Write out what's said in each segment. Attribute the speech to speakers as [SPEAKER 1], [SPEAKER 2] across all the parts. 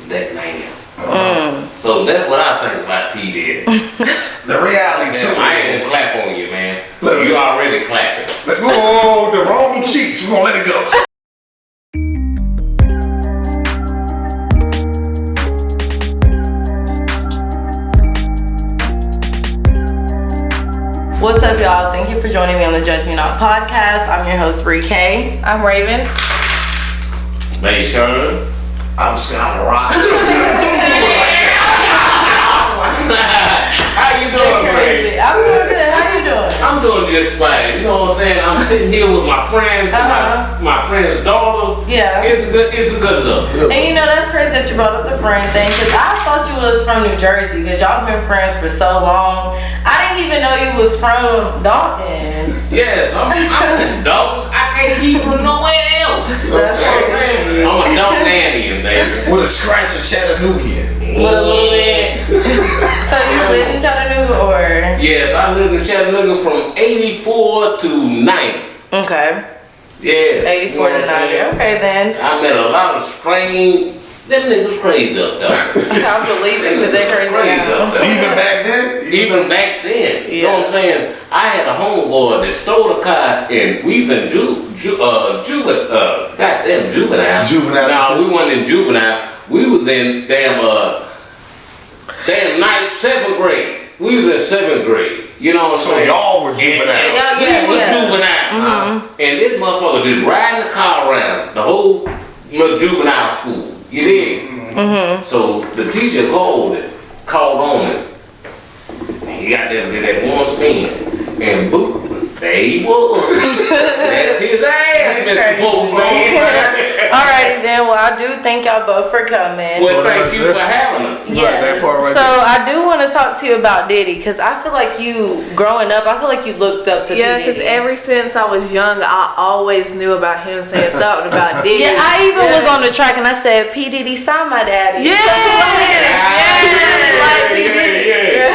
[SPEAKER 1] that man. So that's what I think about P. Diddy.
[SPEAKER 2] The reality too
[SPEAKER 1] I ain't
[SPEAKER 2] is,
[SPEAKER 1] gonna clap on you, man.
[SPEAKER 2] Look,
[SPEAKER 1] You already clapping.
[SPEAKER 2] oh, the wrong cheeks. We're gonna let it go.
[SPEAKER 3] What's up, y'all? Thank you for joining me on the Judge Me Not podcast. I'm your host, Bree K.
[SPEAKER 4] I'm Raven.
[SPEAKER 1] Hey, Sherman.
[SPEAKER 2] I'm Scott Rock.
[SPEAKER 1] How you doing,
[SPEAKER 3] Crazy.
[SPEAKER 1] man?
[SPEAKER 3] I'm doing good. How you doing?
[SPEAKER 1] I'm doing just fine. You know what I'm saying? I'm sitting here with my friends, my friends' daughters.
[SPEAKER 3] Yeah.
[SPEAKER 1] It's a good look.
[SPEAKER 3] And you know, that's crazy that you brought up the friend thing, because I thought you was from New Jersey, because y'all been friends for so long. I didn't even know you was from Dalton.
[SPEAKER 1] Yes, I'm from Dalton. I can't be from nowhere else.
[SPEAKER 3] That's crazy.
[SPEAKER 1] I'm a Daltonian, baby.
[SPEAKER 2] With a scratch of Chattanooga.
[SPEAKER 3] With a little bit. So you live in Chattanooga, or?
[SPEAKER 1] Yes, I lived in Chattanooga from 84 to 90.
[SPEAKER 3] Okay.
[SPEAKER 1] Yes.
[SPEAKER 3] 84 to 90. Okay, then.
[SPEAKER 1] I met a lot of strange. Them niggas crazy up there.
[SPEAKER 3] I believe it, because they're crazy now.
[SPEAKER 2] Even back then?
[SPEAKER 1] Even back then. You know what I'm saying? I had a homeboy that stole a car, and we was in juvenile.
[SPEAKER 2] Juvenile.
[SPEAKER 1] No, we wasn't in juvenile. We was in damn 7th grade. We was in 7th grade. You know what I'm saying?
[SPEAKER 2] So y'all were juvenile.
[SPEAKER 1] We were juvenile. And this motherfucker just riding the car around the whole juvenile school. You dig? So the teacher called on him. He got there and did that one spin. And boop, there he was. That's his ass, Mr. Bull.
[SPEAKER 3] Alrighty then, well, I do thank y'all both for coming.
[SPEAKER 1] Well, thank you for having us.
[SPEAKER 3] Yes. So I do want to talk to you about Diddy, because I feel like you, growing up, I feel like you looked up to
[SPEAKER 4] Yeah,
[SPEAKER 3] Diddy.
[SPEAKER 4] because ever since I was young, I always knew about him saying something about Diddy.
[SPEAKER 3] Yeah, I even was on the track and I said, P. Diddy signed my daddy.
[SPEAKER 4] Yes!
[SPEAKER 3] Like P. Diddy.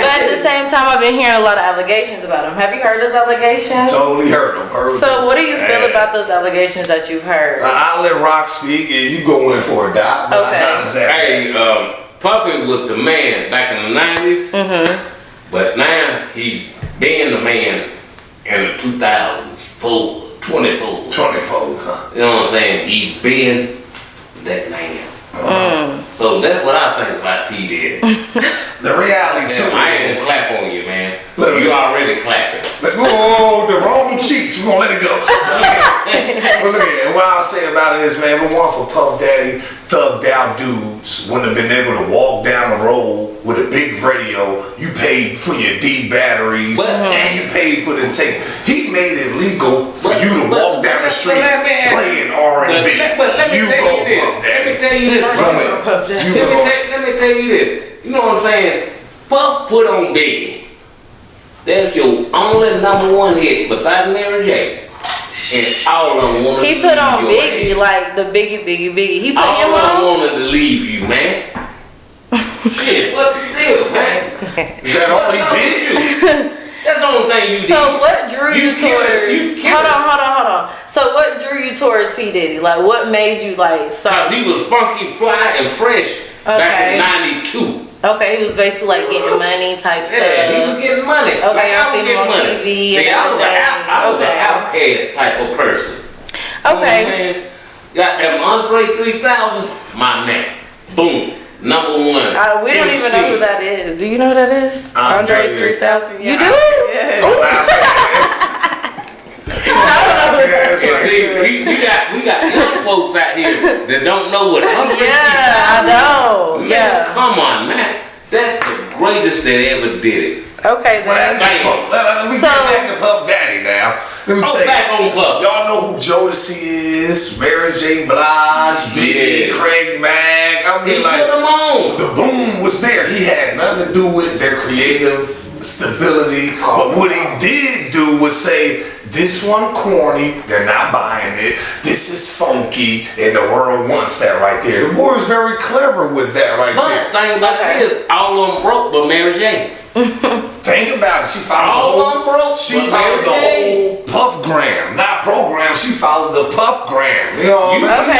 [SPEAKER 3] But at the same time, I've been hearing a lot of allegations about him. Have you heard those allegations?
[SPEAKER 2] Totally heard them.
[SPEAKER 3] So what do you feel about those allegations that you've heard?
[SPEAKER 2] I'll let Rock speak and you go in for a dive. But
[SPEAKER 3] Okay.
[SPEAKER 2] I gotta say,
[SPEAKER 1] Hey, Puffy was the man back in the 90s. But now he's been the man in the 2000s. 24.
[SPEAKER 2] 24, huh?
[SPEAKER 1] You know what I'm saying? He's been that man. So that's what I think about P. Diddy.
[SPEAKER 2] The reality too
[SPEAKER 1] I ain't
[SPEAKER 2] is,
[SPEAKER 1] gonna clap on you, man.
[SPEAKER 2] Look,
[SPEAKER 1] You already clapping.
[SPEAKER 2] oh, the wrong cheeks. We're gonna let it go. But look at it. What I'll say about it is, man, if it weren't for Puff Daddy, thugged out dudes wouldn't have been able to walk down the road with a big radio. You paid for your D batteries and you paid for the tape. He made it legal for you to walk down the street playing R&B. You go, Puff
[SPEAKER 1] Let me
[SPEAKER 2] Daddy.
[SPEAKER 1] tell you this. Let me tell you this. You know what I'm saying? Puff put on Biggie. That's your only #1 hit besides Mary J. And all of them wanted
[SPEAKER 3] He put on Biggie, like the Biggie. He put him
[SPEAKER 1] all of them
[SPEAKER 3] on.
[SPEAKER 1] wanted to leave you, man. Shit, what the deal, man?
[SPEAKER 2] Is that all he did?
[SPEAKER 1] That's the only thing you did.
[SPEAKER 3] So what drew you towards?
[SPEAKER 1] killed
[SPEAKER 3] Hold on. So what drew you towards P. Diddy? Like, what made you like?
[SPEAKER 1] Cause he was funky, fly, and fresh back in '92.
[SPEAKER 3] Okay, he was basically like getting money type stuff.
[SPEAKER 1] Yeah, he was getting money.
[SPEAKER 3] Okay,
[SPEAKER 1] I
[SPEAKER 3] I seen him on TV and
[SPEAKER 1] I was an
[SPEAKER 3] everything.
[SPEAKER 1] outcast type of person.
[SPEAKER 3] Okay.
[SPEAKER 1] Got them Andre 3000, my man. Boom. #1.
[SPEAKER 3] We don't even know who that is. Do you know who that is?
[SPEAKER 4] Andre 3000.
[SPEAKER 3] You do?
[SPEAKER 4] Yeah.
[SPEAKER 2] So
[SPEAKER 1] we got young folks out here that don't know what Andre 3000
[SPEAKER 3] I know.
[SPEAKER 1] Man,
[SPEAKER 3] Yeah.
[SPEAKER 1] come on, man. That's the greatest that ever did it.
[SPEAKER 3] Okay,
[SPEAKER 2] Well, that's
[SPEAKER 3] then.
[SPEAKER 2] his fault. Let me get back to Puff Daddy now. Let me tell you.
[SPEAKER 1] Back on Puff.
[SPEAKER 2] Y'all know who Jodeci is, Mary J. Blige, Biggie, Craig Mack. I mean,
[SPEAKER 1] He
[SPEAKER 2] like,
[SPEAKER 1] put them on.
[SPEAKER 2] the boom was there. He had nothing to do with their creative stability. But what he did do was say, this one corny, they're not buying it. This is funky, and the world wants that right there. The boy is very clever with that right
[SPEAKER 1] But
[SPEAKER 2] there.
[SPEAKER 1] the thing about it is, all of them broke but Mary J.
[SPEAKER 2] Think about it. She followed the whole Puffgram, not program. She followed the Puffgram. You know what I mean?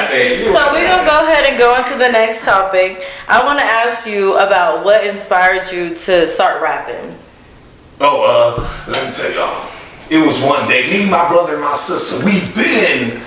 [SPEAKER 3] Okay, then. So we're gonna go ahead and go into the next topic. I want to ask you about what inspired you to start rapping.
[SPEAKER 2] Let me tell y'all. It was one day, me, my brother, and my sister, we've been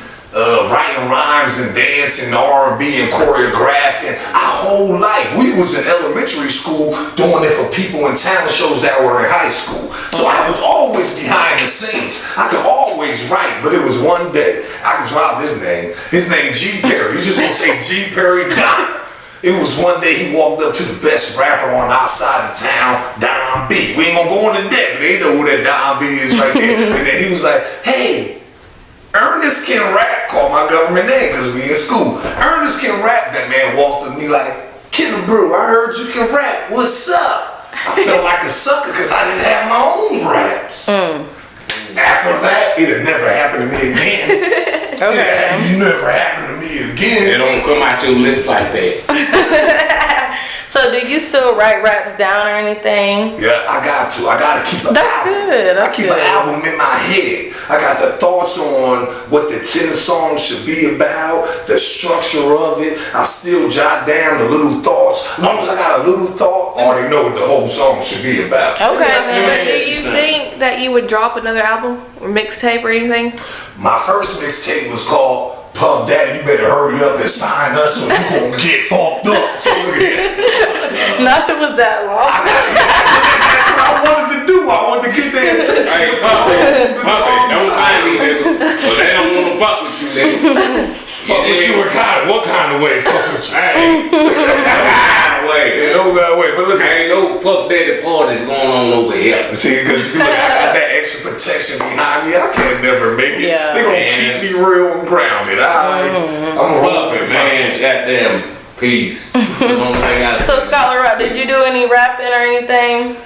[SPEAKER 2] writing rhymes and dancing, R&B and choreographing our whole life. We was in elementary school doing it for people in talent shows that were in high school. So I was always behind the scenes. I could always write, but it was one day. I could drop his name. His name G. Perry. You just want to say G. Perry Don. It was one day he walked up to the best rapper on our side of town, Don B. We ain't gonna go into that, but they know who that Don B is right there. And then he was like, hey, Ernest can rap, called my government name because we in school. Ernest can rap. That man walked up to me like, Kidder Brew, I heard you can rap. What's up? I felt like a sucker because I didn't have my own raps. After that, it had never happened to me again. It had never happened to me again.
[SPEAKER 1] It don't come out your lips like that.
[SPEAKER 3] So do you still write raps down or anything?
[SPEAKER 2] Yeah, I got to. I got to keep an
[SPEAKER 3] That's
[SPEAKER 2] album.
[SPEAKER 3] good.
[SPEAKER 2] I keep an album in my head. I got the thoughts on what the 10 songs should be about, the structure of it. I still jot down the little thoughts. As long as I got a little thought, I already know what the whole song should be about.
[SPEAKER 3] Okay.
[SPEAKER 4] But do you think that you would drop another album or mixtape or anything?
[SPEAKER 2] My first mixtape was called Puff Daddy, you better hurry up and sign us or you gonna get fucked up. So look at that.
[SPEAKER 3] Nothing was that long.
[SPEAKER 2] That's what I wanted to do. I wanted to get their attention.
[SPEAKER 1] Hey, Puppy, don't sign me, nigga. But they don't want to fuck with you, nigga.
[SPEAKER 2] Fuck with you in what kind of way? Fuck with you.
[SPEAKER 1] Hey, no kind of way.
[SPEAKER 2] In no kind of way. But look at
[SPEAKER 1] ain't no Puff Daddy parties going on over here.
[SPEAKER 2] see, because I got that extra protection behind me. I can't never make it.
[SPEAKER 3] Yeah.
[SPEAKER 2] They gonna keep me real and grounded. I'm a roll with the
[SPEAKER 1] man,
[SPEAKER 2] punches.
[SPEAKER 1] goddamn peace.
[SPEAKER 3] So Scott LaRock, did you do any rapping or anything?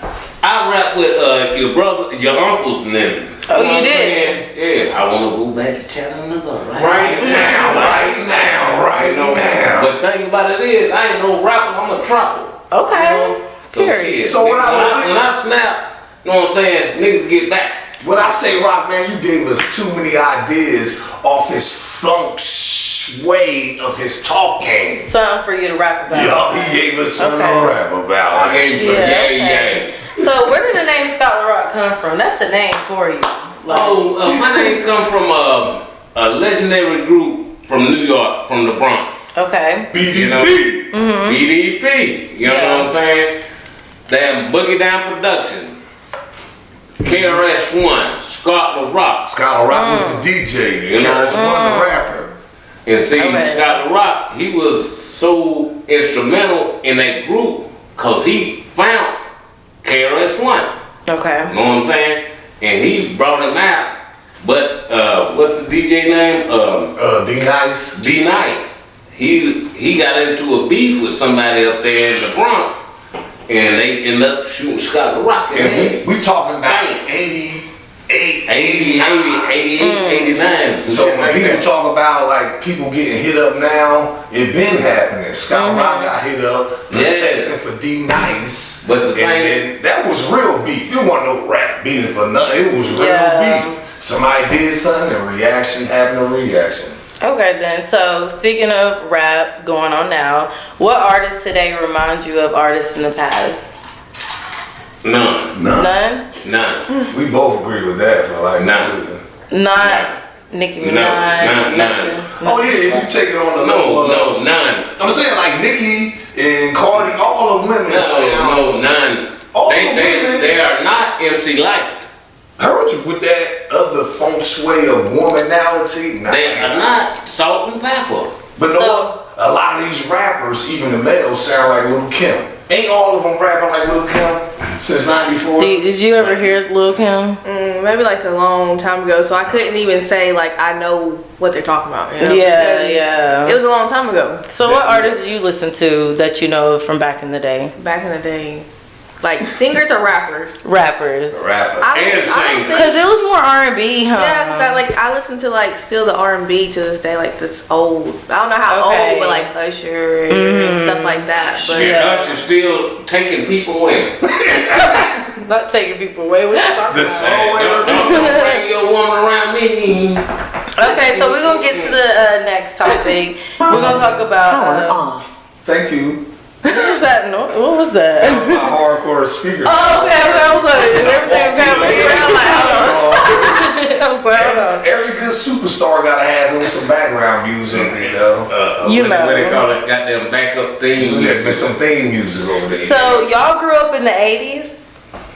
[SPEAKER 1] I rap with your brother, your uncles and them.
[SPEAKER 3] Oh, you
[SPEAKER 1] know what I'm
[SPEAKER 3] did?
[SPEAKER 1] saying? Yeah, I want to go back to Chattanooga
[SPEAKER 2] Right now.
[SPEAKER 1] But the thing about it is, I ain't no rapper, I'm a trapper.
[SPEAKER 3] Okay. Period.
[SPEAKER 2] So when
[SPEAKER 1] I snap, you know what I'm saying, niggas get back.
[SPEAKER 2] When I say rock, man, you gave us too many ideas off his funk way of his talk game.
[SPEAKER 3] Something for you to rap about.
[SPEAKER 2] Yup, he gave us something to rap about.
[SPEAKER 1] I gave you some yay.
[SPEAKER 3] So where did the name Scott LaRock come from? That's a name for you.
[SPEAKER 1] My name comes from a legendary group from New York, from the Bronx.
[SPEAKER 3] Okay.
[SPEAKER 2] BDP.
[SPEAKER 1] You know? BDP. You know what I'm saying? Damn Boogie Down Production. KRS-One, Scott LaRock.
[SPEAKER 2] Scott LaRock was the DJ.
[SPEAKER 1] You know,
[SPEAKER 2] KRS-One the rapper.
[SPEAKER 1] And see, Scott LaRock, he was so instrumental in that group because he found KRS-One.
[SPEAKER 3] Okay.
[SPEAKER 1] You know what I'm saying? And he brought him out. But what's the DJ name?
[SPEAKER 2] D-Nice.
[SPEAKER 1] D-Nice. He got into a beef with somebody up there in the Bronx. And they ended up shooting Scott LaRock in the head.
[SPEAKER 2] We talking about 88,
[SPEAKER 1] 89.
[SPEAKER 2] So when people talk about like people getting hit up now, it been happening. Scott LaRock got hit up protecting for D-Nice.
[SPEAKER 1] But the
[SPEAKER 2] then that was real beef. It wasn't no rap beating for nothing. It was real beef. Somebody did something, a reaction happened, a reaction.
[SPEAKER 3] Okay then, so speaking of rap going on now, what artists today remind you of artists in the past?
[SPEAKER 1] None.
[SPEAKER 2] We both agree with that for like
[SPEAKER 1] none.
[SPEAKER 3] Not Nicki Minaj.
[SPEAKER 1] None.
[SPEAKER 2] Oh yeah, if you take it on the level
[SPEAKER 1] none.
[SPEAKER 2] I'm saying like Nicki and Cardi, all the women
[SPEAKER 1] none.
[SPEAKER 2] All the women.
[SPEAKER 1] They are not MC Light.
[SPEAKER 2] I heard you with that other feng shui of womanality.
[SPEAKER 1] They are not Salt and Pepper.
[SPEAKER 2] But a lot of these rappers, even the males, sound like Lil' Kim. Ain't all of them rapping like Lil' Kim since '94?
[SPEAKER 3] Did you ever hear Lil' Kim?
[SPEAKER 4] Maybe like a long time ago, so I couldn't even say like I know what they're talking about. You know?
[SPEAKER 3] Yeah.
[SPEAKER 4] It was a long time ago.
[SPEAKER 3] So what artists did you listen to that you know from back in the day?
[SPEAKER 4] Back in the day, Like singers or rappers?
[SPEAKER 3] Rappers.
[SPEAKER 2] Rapper.
[SPEAKER 1] And singers.
[SPEAKER 3] Because it was more R&B, huh?
[SPEAKER 4] Yeah, because I listen to like still the R&B to this day, like this old. I don't know how
[SPEAKER 3] Okay.
[SPEAKER 4] old, but like Usher and stuff like that. But
[SPEAKER 1] Shit, us is still taking people away.
[SPEAKER 3] Not taking people away. What you talking
[SPEAKER 2] The
[SPEAKER 3] about?
[SPEAKER 2] song
[SPEAKER 1] Don't bring your woman around me.
[SPEAKER 3] Okay, so we're going to get to the next topic. We're going to talk about...
[SPEAKER 2] Thank you.
[SPEAKER 3] what was that? What was that?
[SPEAKER 2] That was my hardcore speaker.
[SPEAKER 3] Oh, okay. I was like, is everything okay? I'm like, hold on. I was like, hold on.
[SPEAKER 2] Every good superstar gotta have him some background music, you know.
[SPEAKER 3] You know.
[SPEAKER 1] What they call it? Goddamn backup theme.
[SPEAKER 2] Yeah, there's some theme music over there.
[SPEAKER 3] So, y'all grew up in the 80s?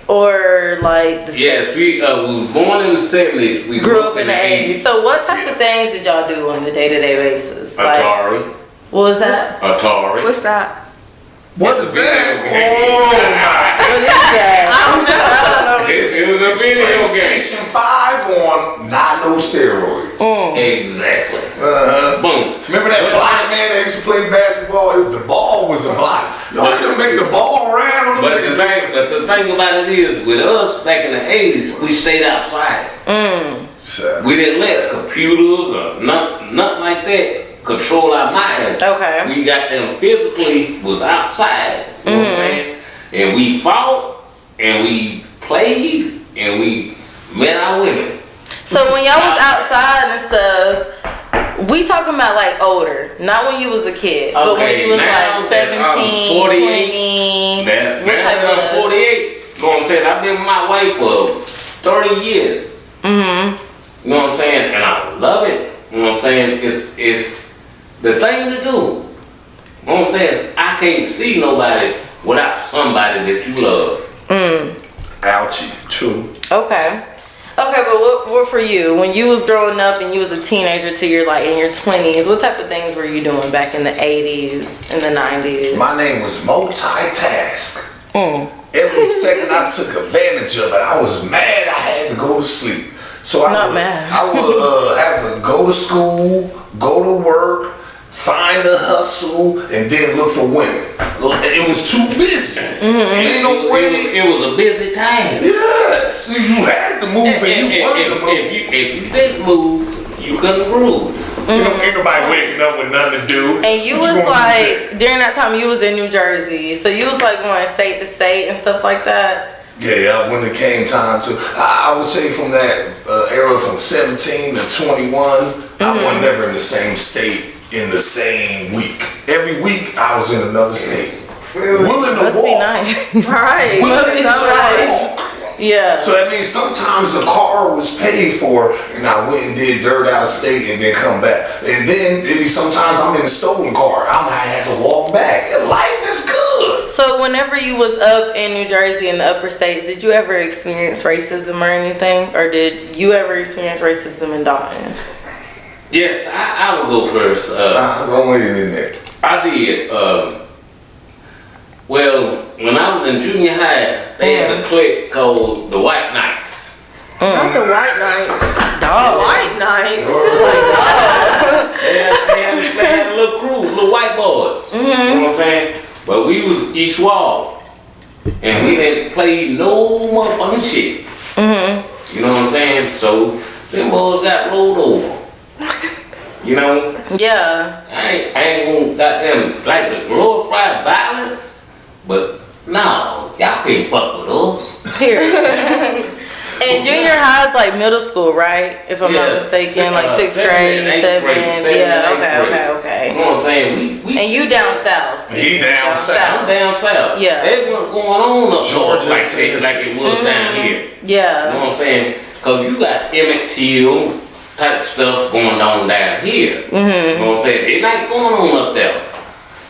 [SPEAKER 3] Or like the
[SPEAKER 1] Yes, we was born in the 70s. We
[SPEAKER 3] grew up in the 80s. So, what type of things did y'all do on the day-to-day basis? Like,
[SPEAKER 1] Atari.
[SPEAKER 3] what was that?
[SPEAKER 1] Atari.
[SPEAKER 4] what's that?
[SPEAKER 2] What is that?
[SPEAKER 3] What is that? I don't know.
[SPEAKER 2] It's,
[SPEAKER 1] It was a
[SPEAKER 2] it's
[SPEAKER 1] video game.
[SPEAKER 2] PlayStation 5 on not no steroids.
[SPEAKER 1] Exactly. Boom.
[SPEAKER 2] Remember that black man that used to play basketball? The ball was a block. Y'all couldn't make the ball round.
[SPEAKER 1] But the thing about it is, with us back in the 80s, we stayed outside. We didn't let computers or nothing like that control our mind.
[SPEAKER 3] Okay.
[SPEAKER 1] We got them physically was outside. You know what I'm saying? And we fought and we played and we met our women.
[SPEAKER 3] So when y'all was outside and stuff, we talking about like older, not when you was a kid, but when you was
[SPEAKER 1] now
[SPEAKER 3] like
[SPEAKER 1] that I'm
[SPEAKER 3] 17, 20. What type
[SPEAKER 1] I'm
[SPEAKER 3] of?
[SPEAKER 1] 48. You know what I'm saying? I've been with my wife for 30 years. You know what I'm saying? And I love it. You know what I'm saying? It's the thing to do. You know what I'm saying? I can't see nobody without somebody that you love.
[SPEAKER 2] Ouchie. True.
[SPEAKER 3] Okay. Okay, but what for you? When you was growing up and you was a teenager till you're like in your 20s, what type of things were you doing back in the 80s and the 90s?
[SPEAKER 2] My name was multitask. Every second I took advantage of it. I was mad I had to go to sleep. So I would have to go to school, go to work, find a hustle, and then look for women. It was too busy. Ain't no way.
[SPEAKER 1] It was a busy time.
[SPEAKER 2] Yes, you had to move and you wanted to move.
[SPEAKER 1] If you didn't move, you couldn't groove.
[SPEAKER 2] You know, ain't nobody waking up with nothing to do.
[SPEAKER 3] And you
[SPEAKER 2] What
[SPEAKER 3] was
[SPEAKER 2] gonna
[SPEAKER 3] like, during that time you was in New Jersey, so you was like going state to state and stuff like that?
[SPEAKER 2] Yeah, when it came time to, I would say from that era from 17 to 21, I was never in the same state in the same week. Every week I was in another state. Willing to
[SPEAKER 3] Must
[SPEAKER 2] walk.
[SPEAKER 3] be nice.
[SPEAKER 4] Right.
[SPEAKER 2] Willing to
[SPEAKER 3] nice.
[SPEAKER 2] walk.
[SPEAKER 3] Yeah.
[SPEAKER 2] So that means sometimes the car was paid for and I went and did dirt out of state and then come back. And then it'd be sometimes I'm in a stolen car. I might have to walk back. And life is good.
[SPEAKER 3] So whenever you was up in New Jersey in the upper states, did you ever experience racism or anything? Or did you ever experience racism in Dalton?
[SPEAKER 1] Yes, I will go first.
[SPEAKER 2] Go ahead in there.
[SPEAKER 1] I did. Well, when I was in junior high, they had a clique called the White Knights.
[SPEAKER 4] Not the White Knights.
[SPEAKER 3] Dog.
[SPEAKER 4] White Knights.
[SPEAKER 1] They had a little crew, little white boys. You know what I'm saying? But we was East Wall. And we didn't play no motherfucking shit. You know what I'm saying? So, them boys got rolled over. You know?
[SPEAKER 3] Yeah.
[SPEAKER 1] I ain't gonna goddamn like to glorify violence, but no, y'all can't fuck with us.
[SPEAKER 3] Period. And junior high is like middle school, right? If I'm not mistaken, like 6th grade, 7th. Yeah, okay.
[SPEAKER 1] You know what I'm saying? We
[SPEAKER 3] And you down south.
[SPEAKER 2] He down
[SPEAKER 1] I'm
[SPEAKER 2] south.
[SPEAKER 1] down south.
[SPEAKER 3] Yeah.
[SPEAKER 1] They wasn't going on up
[SPEAKER 2] Georgia,
[SPEAKER 1] north like
[SPEAKER 2] Tennessee.
[SPEAKER 1] it was down here. You
[SPEAKER 3] Yeah.
[SPEAKER 1] know what I'm saying? Cause you got Emmett Till type stuff going on down here. You know what I'm saying? It ain't going on up there.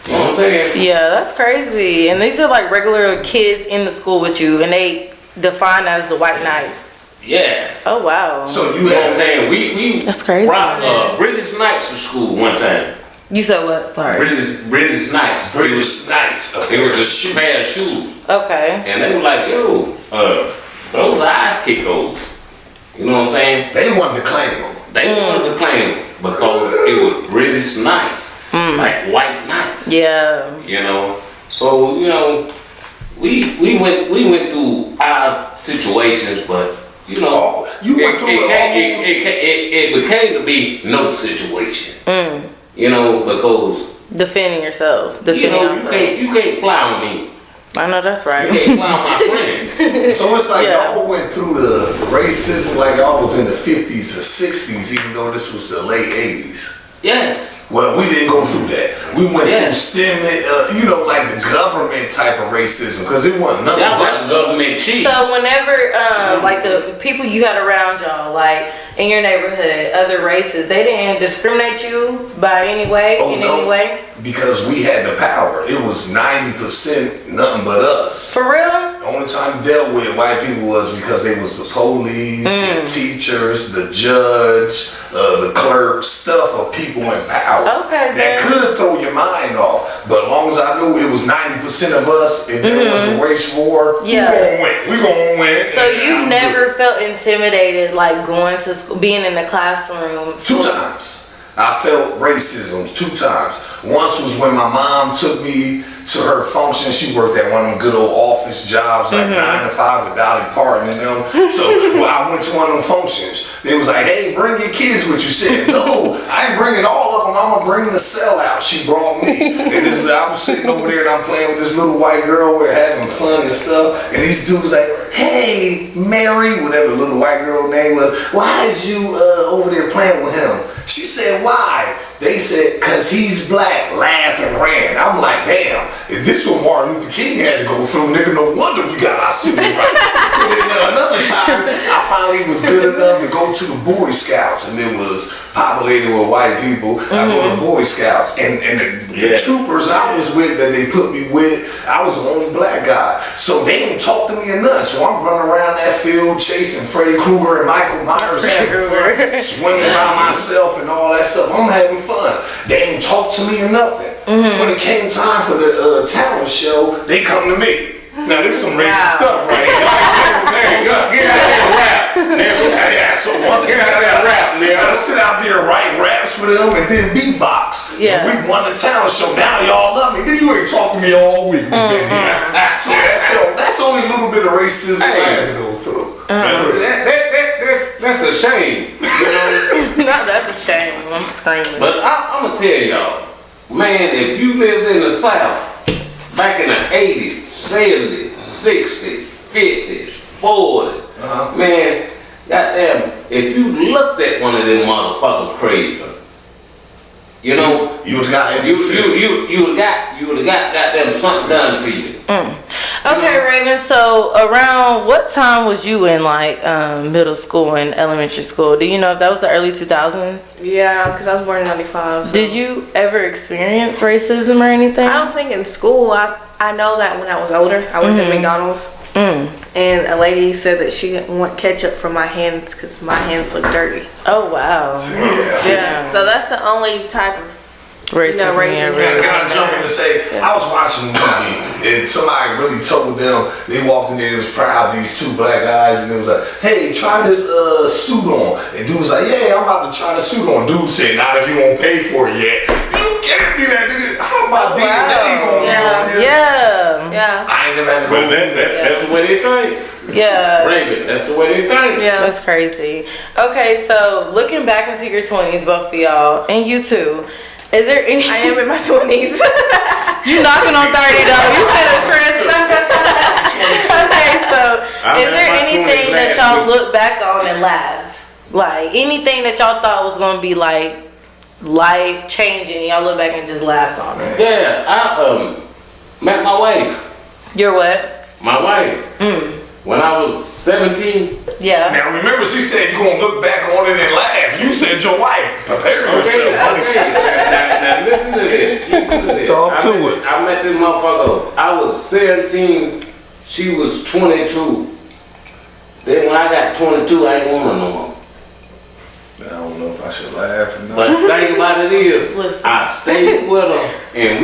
[SPEAKER 1] You know what I'm saying?
[SPEAKER 3] Yeah, that's crazy. And these are like regular kids in the school with you, and they defined as the White Knights.
[SPEAKER 1] Yes.
[SPEAKER 3] Oh wow.
[SPEAKER 2] So
[SPEAKER 1] You know what I'm saying? We
[SPEAKER 3] That's crazy.
[SPEAKER 1] brought British Knights to school one time.
[SPEAKER 3] You said what? Sorry.
[SPEAKER 1] British Knights.
[SPEAKER 2] British Knights. They were just
[SPEAKER 1] Pair of shoes.
[SPEAKER 3] Okay.
[SPEAKER 1] And they were like, yo, those are eye kickos. You know what I'm saying?
[SPEAKER 2] They wanted to claim them.
[SPEAKER 1] They wanted to claim them because it was British Knights. Like white knights.
[SPEAKER 3] Yeah.
[SPEAKER 1] You know? So, you know, we went through our situations, but you know,
[SPEAKER 2] you went through
[SPEAKER 1] it became to be no situation. You know, because
[SPEAKER 3] defending yourself,
[SPEAKER 1] you can't fly on me.
[SPEAKER 3] I know that's right.
[SPEAKER 1] You can't fly on my friends.
[SPEAKER 2] So it's like y'all went through the racism like y'all was in the 50s or 60s, even though this was the late 80s.
[SPEAKER 1] Yes.
[SPEAKER 2] Well, we didn't go through that. We went through STEM, like the government type of racism, because it wasn't nothing but
[SPEAKER 1] government cheese.
[SPEAKER 3] So whenever, like the people you had around y'all, like in your neighborhood, other races, they didn't discriminate you by any way, any way?
[SPEAKER 2] Because we had the power. It was 90% nothing but us.
[SPEAKER 3] For real?
[SPEAKER 2] The only time we dealt with white people was because they was the police, the teachers, the judge, the clerk, stuff of people in power.
[SPEAKER 3] Okay,
[SPEAKER 2] that could throw your mind off. But as long as I knew it was 90% of us, if there was a race war, we gonna win. We gonna win.
[SPEAKER 3] So you've never felt intimidated, like going to school, being in the classroom?
[SPEAKER 2] 2 times. I felt racism 2 times. Once was when my mom took me to her function. She worked at one of them good old office jobs, like 9 to 5 with Dolly Parton and them. So I went to one of them functions. They was like, hey, bring your kids with you. Said, no, I ain't bringing all of them. I'm going to bring the sellout. She brought me. And I was sitting over there and I'm playing with this little white girl. We're having fun and stuff. And these dudes like, hey, Mary, whatever the little white girl name was, why is you over there playing with him? She said, why? They said, cause he's black, laugh and ran. I'm like, damn, if this what Martin Luther King had to go through, nigga, no wonder we got our civil rights. So then another time, I finally was good enough to go to the Boy Scouts, and it was populated with white people. I go to Boy Scouts, and the troopers I was with, that they put me with, I was the only black guy. So they didn't talk to me enough. So I'm running around that field chasing Freddy Krueger and Michael Myers, having fun, swimming by myself and all that stuff. I'm having fun. They ain't talk to me or nothing. When it came time for the talent show, they come to me. Now this some racist stuff right here. Get out there and rap. So once get out there and rap, I gotta sit out there and write raps for them and then beatbox. Yeah. And we won the talent show. Now y'all love me. Then you ain't talking to me all week. So that's only a little bit of racism I had to go through.
[SPEAKER 1] That's a shame. You know?
[SPEAKER 3] No, that's a shame. I'm screaming.
[SPEAKER 1] But I'm gonna tell y'all, man, if you lived in the South back in the 80s, 70s, 60s, 50s, 40s, man, goddamn, if you looked at one of them motherfuckers crazy, you know, you would have got goddamn something done to you.
[SPEAKER 3] Okay, Raven, so around what time was you in like middle school and elementary school? Do you know if that was the early 2000s?
[SPEAKER 4] Yeah, because I was born in 95. So.
[SPEAKER 3] Did you ever experience racism or anything?
[SPEAKER 4] I don't think in school. I know that when I was older, I worked at McDonald's. And a lady said that she didn't want ketchup from my hands because my hands look dirty.
[SPEAKER 3] Oh, wow.
[SPEAKER 4] Yeah. So that's the only type of
[SPEAKER 3] racism.
[SPEAKER 2] Can I jump in and say, I was watching a movie and somebody really told them, they walked in there, they was proud, these 2 black guys, and it was like, hey, try this suit on. And dude was like, yeah, I'm about to try the suit on. Dude said, not if you won't pay for it yet. You can't do that, nigga. How my DNA gonna be on this?
[SPEAKER 3] Yeah.
[SPEAKER 2] I ain't never had to go through that.
[SPEAKER 1] That's the way they think.
[SPEAKER 3] Yeah.
[SPEAKER 1] Raven, that's the way they think.
[SPEAKER 3] Yeah. That's crazy. Okay, so looking back into your 20s, both of y'all, and you too, is there any...
[SPEAKER 4] I am in my 20s.
[SPEAKER 3] You knocking on 30 though. You had a transfer. Okay, so is there anything that y'all look back on and laugh? Like anything that y'all thought was gonna be like life changing, y'all look back and just laughed on it?
[SPEAKER 1] Yeah, I met my wife.
[SPEAKER 3] Your what?
[SPEAKER 1] My wife. When I was 17.
[SPEAKER 3] Yeah.
[SPEAKER 2] Now remember, she said you're gonna look back on it and laugh. You said your wife. Prepare yourself, buddy.
[SPEAKER 1] Now listen to this.
[SPEAKER 2] Talk to us.
[SPEAKER 1] I met this motherfucker. I was 17. She was 22. Then when I got 22, I ain't want her no more.
[SPEAKER 2] I don't know if I should laugh or not.
[SPEAKER 1] But the thing about it is, I stayed with her, and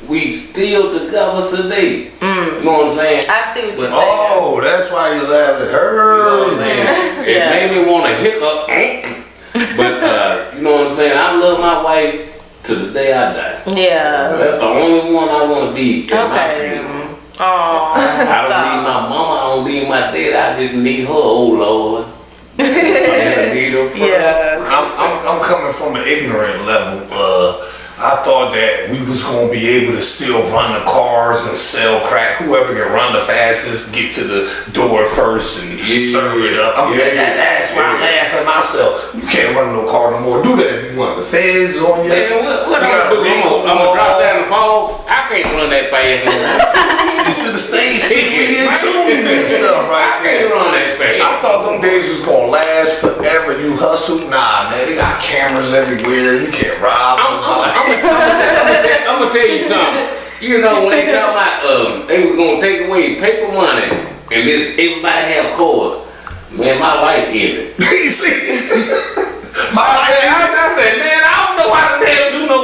[SPEAKER 1] we still together today. You know what I'm saying?
[SPEAKER 3] I see what you're saying.
[SPEAKER 2] Oh, that's why you laughed at her.
[SPEAKER 1] You know what I'm saying? It made me want to hiccup. But you know what I'm saying? I love my wife to the day I die.
[SPEAKER 3] Yeah.
[SPEAKER 1] That's the only one I want to be.
[SPEAKER 3] Okay. Oh,
[SPEAKER 1] I don't need my mama, I don't need my dad, I just need her, oh Lord. I need her.
[SPEAKER 3] yeah.
[SPEAKER 2] I'm coming from an ignorant level. I thought that we was gonna be able to still run the cars and sell crack. Whoever can run the fastest, get to the door first and serve it up. That's why I laugh at myself. You can't run no car no more. Do that if you want. The feds on you.
[SPEAKER 1] Man, what I do? I'm gonna drop down and fall. I can't run that fast no more.
[SPEAKER 2] You should have stayed fitly in tune and stuff right
[SPEAKER 1] I
[SPEAKER 2] there.
[SPEAKER 1] can't run that fast.
[SPEAKER 2] I thought them days was gonna last forever. You hustle, nah, man. They got cameras everywhere. You can't rob nobody.
[SPEAKER 1] I'm gonna tell you something. You know, when they talk about they were gonna take away paper money and this everybody have cars, man, my life ended.
[SPEAKER 2] You see?
[SPEAKER 1] I said, man, I don't know how the hell do no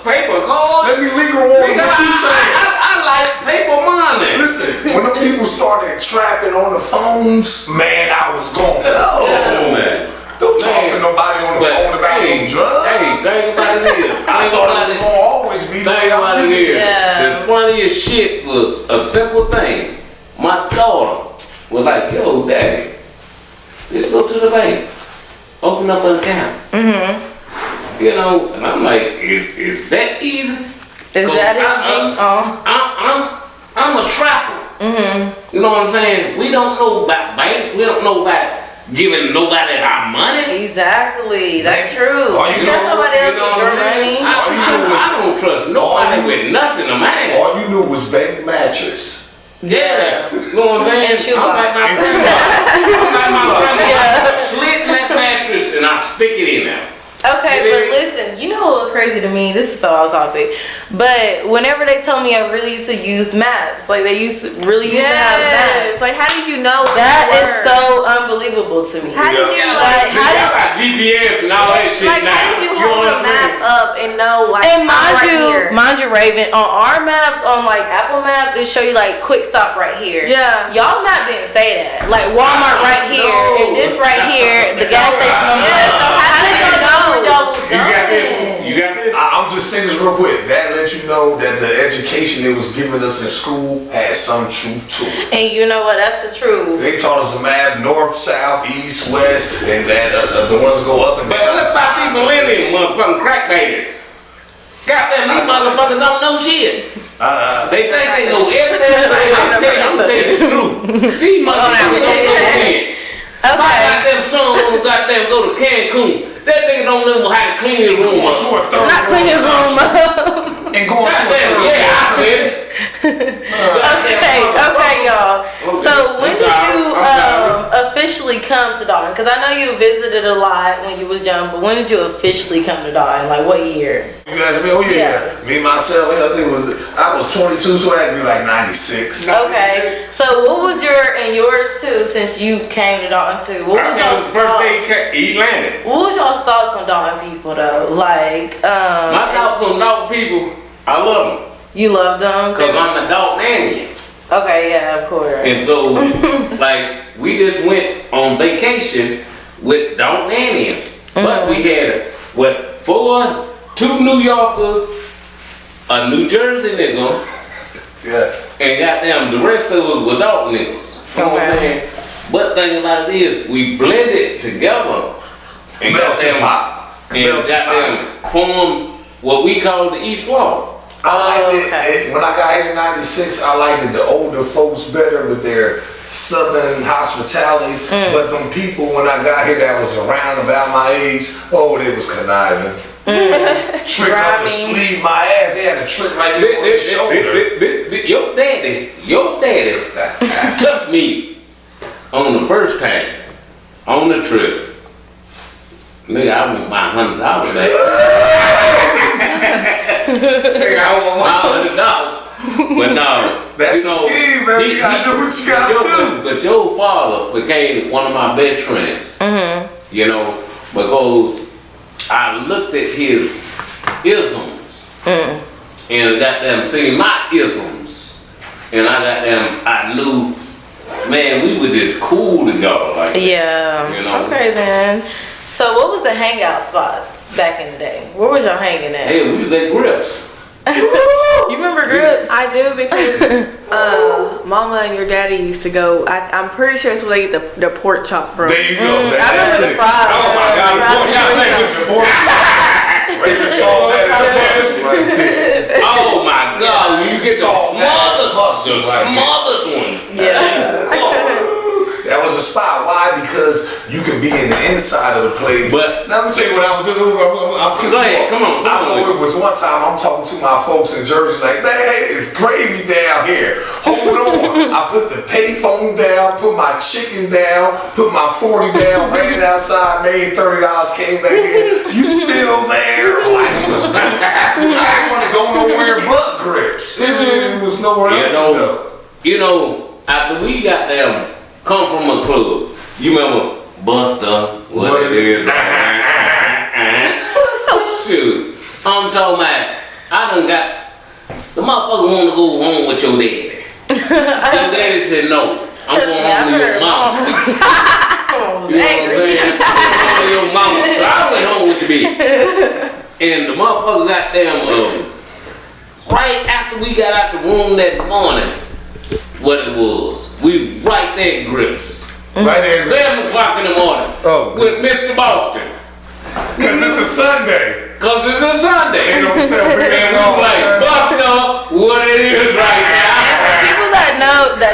[SPEAKER 1] paper cars.
[SPEAKER 2] Let me linger on what you saying.
[SPEAKER 1] I like paper money.
[SPEAKER 2] Listen, when the people started trapping on the phones, man, I was going, no.
[SPEAKER 1] Man.
[SPEAKER 2] Don't talk to nobody on the phone about no drugs.
[SPEAKER 1] Hey, think about it.
[SPEAKER 2] I thought it was going to always be the way I used to.
[SPEAKER 1] The funniest shit was a simple thing. My daughter was like, yo, daddy, let's go to the bank. Open up an account. Mm-hmm. You know, and I'm like, is that easy?
[SPEAKER 3] Is that easy?
[SPEAKER 1] I'm a trapper. Mm-hmm. You know what I'm saying? We don't know about banks. We don't know about giving nobody our money.
[SPEAKER 3] Exactly. That's true.
[SPEAKER 2] All you
[SPEAKER 3] You trust
[SPEAKER 2] know-
[SPEAKER 3] nobody else with your money.
[SPEAKER 1] I don't trust nobody with nothing of mine.
[SPEAKER 2] All you knew was bank mattress.
[SPEAKER 1] Yeah. You know what I'm saying?
[SPEAKER 3] And shoebox.
[SPEAKER 1] I'm like my grandma. Slit that mattress and I stick it in there.
[SPEAKER 3] Okay, but listen, you know what was crazy to me? This is so off topic. But whenever they told me I really used to use maps, like they used to really used to have maps.
[SPEAKER 4] Like, how did you know?
[SPEAKER 3] That is so unbelievable to me.
[SPEAKER 4] How did you
[SPEAKER 3] Like, how
[SPEAKER 1] Y'all
[SPEAKER 3] did
[SPEAKER 1] got GPS and all that shit
[SPEAKER 4] Like,
[SPEAKER 1] now.
[SPEAKER 4] how did you
[SPEAKER 1] know
[SPEAKER 4] hold
[SPEAKER 1] what I'm
[SPEAKER 4] a map
[SPEAKER 1] saying?
[SPEAKER 4] up and know, like,
[SPEAKER 3] and
[SPEAKER 4] I'm
[SPEAKER 3] mind you, Raven, on our maps, on like Apple Maps, they show you like quick stop right here.
[SPEAKER 4] Yeah.
[SPEAKER 3] Y'all map didn't say that. Like Walmart right here,
[SPEAKER 1] No.
[SPEAKER 3] and this right here, the gas station on the left. So how did y'all know where y'all was
[SPEAKER 1] You got this?
[SPEAKER 3] going?
[SPEAKER 1] You got this?
[SPEAKER 2] I'm just saying this real quick. That lets you know that the education they was giving us in school had some truth to it.
[SPEAKER 3] And you know what? That's the truth.
[SPEAKER 2] They taught us a map, north, south, east, west, and that the ones go up and
[SPEAKER 1] But
[SPEAKER 2] down.
[SPEAKER 1] let's about these millennium motherfucking crack babies. Goddamn, these motherfuckers don't know shit. They think they know everything. I'm telling you the truth. These motherfuckers don't know shit. My goddamn son wanna goddamn go to Cancun. That nigga don't know how to clean his room
[SPEAKER 2] Going
[SPEAKER 1] up.
[SPEAKER 2] to a third
[SPEAKER 3] Not clean his room
[SPEAKER 2] country.
[SPEAKER 3] up.
[SPEAKER 2] And going to a
[SPEAKER 1] Goddamn,
[SPEAKER 2] third
[SPEAKER 1] yeah, I
[SPEAKER 2] country.
[SPEAKER 1] said it.
[SPEAKER 3] Okay, y'all. So when did you officially come to Dalton? Because I know you visited a lot when you was young, but when did you officially come to Dalton? Like what year?
[SPEAKER 2] You ask me, oh yeah. Me myself, I think I was 22, so it had to be like 96.
[SPEAKER 3] Okay. So what was yours too, since you came to Dalton too? What was y'all's thoughts?
[SPEAKER 1] He landed.
[SPEAKER 3] What was y'all's thoughts on Dalton people though? Like,
[SPEAKER 1] My thoughts on dog people, I love them.
[SPEAKER 3] you loved them?
[SPEAKER 1] Because I'm a dog man.
[SPEAKER 3] Okay, yeah, of course.
[SPEAKER 1] And so, like, we just went on vacation with dog nannies. But we had, two New Yorkers, a New Jersey nigga,
[SPEAKER 2] Yeah.
[SPEAKER 1] and goddamn, the rest of us were dog niggas. You know what I'm saying? But the thing about it is, we blended together and
[SPEAKER 2] Melting pot.
[SPEAKER 1] goddamn formed what we call the East Wall.
[SPEAKER 2] I liked it. When I got here in 96, I liked it. The older folks better with their southern hospitality. But them people, when I got here that was around about my age, oh, they was conniving. Trick up the sleeve, my ass. They had a trick right there on the shoulder.
[SPEAKER 1] Your daddy took me on the first time on the trip. Nigga, I want my $100 back. Nigga, I want my $100. But no,
[SPEAKER 2] That's the scheme, baby. You gotta do what you gotta do.
[SPEAKER 1] But your father became one of my best friends. You know, because I looked at his isms and got them seeing my isms, and I knew, man, we were just cool together, like
[SPEAKER 3] Yeah.
[SPEAKER 1] you know?
[SPEAKER 3] Okay then. So what was the hangout spots back in the day? Where was y'all hanging at?
[SPEAKER 1] Hey, we was at Grips.
[SPEAKER 3] You remember Grips?
[SPEAKER 4] I I do because Mama and your daddy used to go. I'm pretty sure it's where they get the pork chop from.
[SPEAKER 2] There you go.
[SPEAKER 3] I remember the fries.
[SPEAKER 1] Oh my God, the pork chop
[SPEAKER 2] Ready to solve that right there.
[SPEAKER 1] Oh my God, you get the smothered ones.
[SPEAKER 3] Yeah.
[SPEAKER 2] That was a spot. Why? Because you can be in the inside of the place.
[SPEAKER 1] But
[SPEAKER 2] now let me tell you what I was doing.
[SPEAKER 1] Go ahead, come on.
[SPEAKER 2] I know it was one time I'm talking to my folks in Jersey like, man, it's gravy down here. Hold on. I put the payphone down, put my chicken down, put my 40 down, ran outside, made $30, came back in. You still there? Life was good. I didn't want to go nowhere but Grips. It was nowhere else to go.
[SPEAKER 1] You know, after we got them come from a club, you remember Buster, what it is? Shoot, I'm talking about, I done got, the motherfucker want to go home with your daddy. Your daddy said no, I'm going home with your mama. You know what I'm saying? I'm going home with your mama. So I went home with the bitch. And the motherfucker got them, right after we got out the room that morning, what it was. We right there in Grips.
[SPEAKER 2] Right there.
[SPEAKER 1] 7 o'clock in the morning.
[SPEAKER 2] Oh.
[SPEAKER 1] With Mr. Boston.
[SPEAKER 2] Because it's a Sunday.
[SPEAKER 1] Cause it's a Sunday.
[SPEAKER 2] They don't sell beer
[SPEAKER 1] And
[SPEAKER 2] at all.
[SPEAKER 1] we like, Buster, what it is right now.
[SPEAKER 3] People that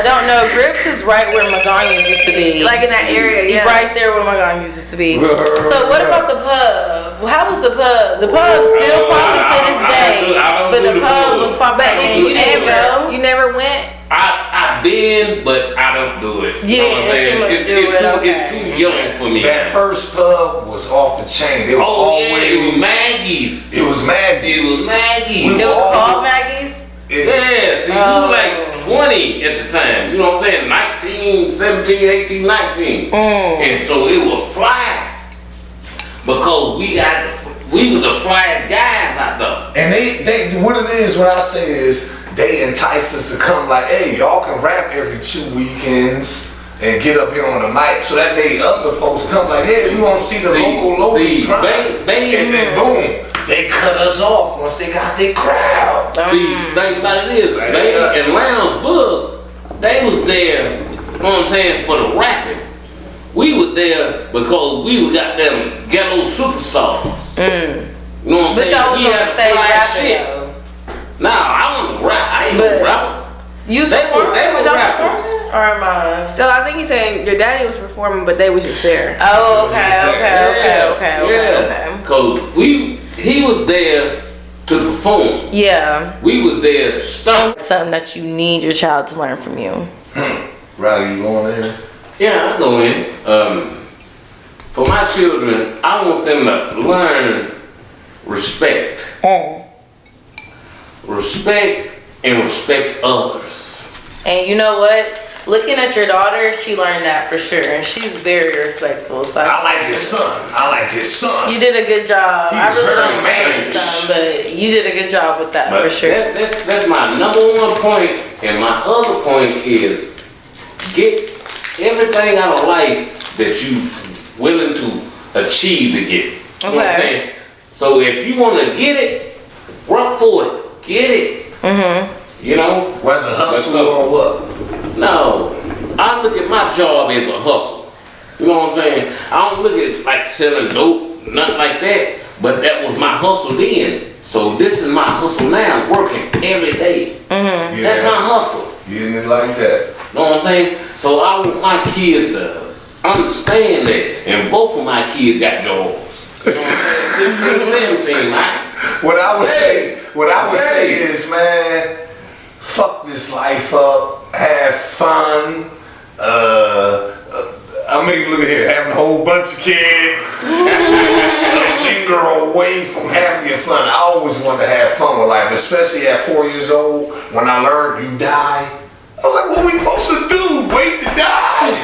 [SPEAKER 3] don't know, Grips is right where McGonagall's used to be.
[SPEAKER 4] Like in that area, yeah.
[SPEAKER 3] Right there where McGonagall's used to be. So what about the pub? How was the pub? The pub's still popping to this day. But the pub was popping back then. You didn't go?
[SPEAKER 4] You never went?
[SPEAKER 1] I've been, but I don't do it.
[SPEAKER 3] Yeah,
[SPEAKER 1] you know what I'm saying? It's too young for me.
[SPEAKER 2] That first pub was off the chain. It was always
[SPEAKER 1] it was Maggie's.
[SPEAKER 2] It was Maggie's.
[SPEAKER 1] It was Maggie's.
[SPEAKER 3] It was called Maggie's?
[SPEAKER 1] Yeah, see, we were like 20 at the time. You know what I'm saying? 19, 17, 18, 19. And so it was fly. Because we were the flyest guys out there.
[SPEAKER 2] And they what it is, what I say is, they entice us to come like, hey, y'all can rap every 2 weekends and get up here on the mic. So that made other folks come like, hey, we want to see the local ladies rap. And then boom, they cut us off once they got their crowd.
[SPEAKER 1] See, think about it is, they and Lounge Book, they was there, you know what I'm saying, for the rapping. We were there because we got them ghetto superstars. You know what I'm saying?
[SPEAKER 3] But y'all was on the stage rapping though.
[SPEAKER 1] Nah, I don't rap. I ain't no rapper.
[SPEAKER 3] You was performing? Was y'all performing? Or am I?
[SPEAKER 4] So I think he's saying your daddy was performing, but they was just there.
[SPEAKER 3] Oh, okay.
[SPEAKER 1] Cause he was there to perform.
[SPEAKER 3] Yeah.
[SPEAKER 1] We was there to stunt.
[SPEAKER 3] Something that you need your child to learn from you.
[SPEAKER 2] Riley, you going in?
[SPEAKER 1] Yeah, I go in. For my children, I want them to learn respect. Respect and respect others.
[SPEAKER 3] And you know what? Looking at your daughter, she learned that for sure. And she's very respectful. So
[SPEAKER 2] I like his son.
[SPEAKER 3] You did a good job.
[SPEAKER 2] He's
[SPEAKER 3] I really
[SPEAKER 2] very
[SPEAKER 3] don't know your son, but you did a good job with that for sure.
[SPEAKER 1] That's my number one point. And my other point is get everything out of life that you willing to achieve to get. You know what I'm saying? So if you want to get it, work for it. Get it. You know?
[SPEAKER 2] Whether hustle or what?
[SPEAKER 1] No. I look at my job as a hustle. You know what I'm saying? I don't look at it like selling dope, nothing like that. But that was my hustle then. So this is my hustle now, working every day. That's my hustle.
[SPEAKER 2] Getting it like that.
[SPEAKER 1] You know what I'm saying? So I want my kids to understand that. And both of my kids got jobs. You know what I'm saying? It's the same thing, man.
[SPEAKER 2] What I would say is, man, fuck this life up, have fun. I mean, look at here, having a whole bunch of kids, linger away from having your fun. I always wanted to have fun with life, especially at 4 years old when I learned you die. I was like, what we supposed to do? Wait to die?